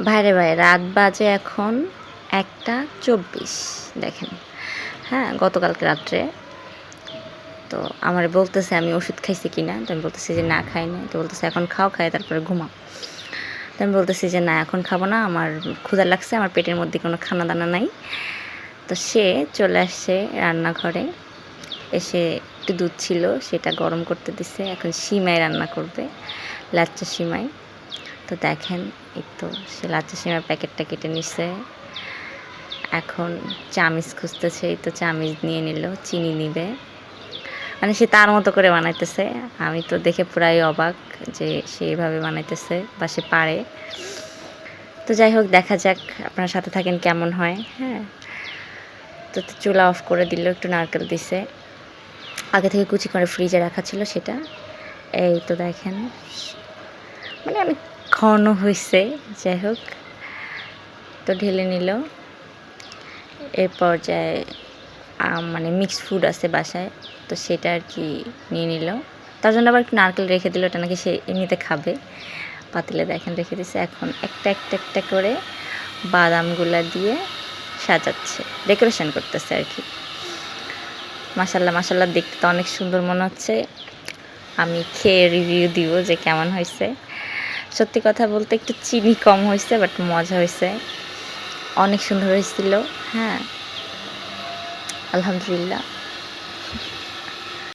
ভাইরে ভাই, রাত বাজে এখন 1টা 24। দেখেন, হ্যাঁ, গতকালকে রাত্রে তো আমার বলতেছে আমি ওষুধ খাইছি কিনা, তো আমি বলতেছি যে না খাই না। তো বলতেছে এখন খাও, খায় তারপরে ঘুমাও। তো আমি বলতেছি যে না, এখন খাবো না, আমার ক্ষুধা লাগছে, আমার পেটের মধ্যে কোনো খানা দানা নাই। তো সে চলে আসছে রান্নাঘরে, এসে একটু দুধ ছিল সেটা গরম করতে দিছে, এখন সিমাই রান্না করবে, লাচ্চা সিমাই। তো দেখেন, এই তো সে লাচ্চা সিমার প্যাকেটটা কেটে নিছে, এখন চামিচ খুঁজতেছে, এই তো চামিচ নিয়ে নিল, চিনি নিবে, মানে সে তার মতো করে বানাইতেছে। আমি তো দেখে পুরাই অবাক যে সে এভাবে বানাইতেছে বা সে পারে। তো যাই হোক, দেখা যাক, আপনার সাথে থাকেন কেমন হয়। হ্যাঁ, তো চুলা অফ করে দিল, একটু নারকেল দিছে, আগে থেকে কুচি করে ফ্রিজে রাখা ছিল সেটা। এই তো দেখেন, মানে অনেক ঘন হয়েছে। যাই হোক, তো ঢেলে নিল। এর পর্যায়ে মানে মিক্সড ফুড আছে বাসায়, তো সেটা আর কি নিয়ে নিল। তার জন্য আবার একটু নারকেল রেখে দিল, ওটা নাকি সে এমনিতে খাবে। পাতিলে দেখেন রেখে দিছে, এখন একটা একটা একটা করে বাদামগুলা দিয়ে সাজাচ্ছে, ডেকোরেশন করতেছে আর কি। মাশাল্লাহ মাশাল্লাহ, দেখতে তো অনেক সুন্দর মনে হচ্ছে। আমি খেয়ে রিভিউ দিব যে কেমন হয়েছে। সত্যি কথা বলতে একটু চিনি কম হয়েছে, বাট মজা হয়েছে, অনেক সুন্দর হয়েছিল। হ্যাঁ, আলহামদুলিল্লাহ।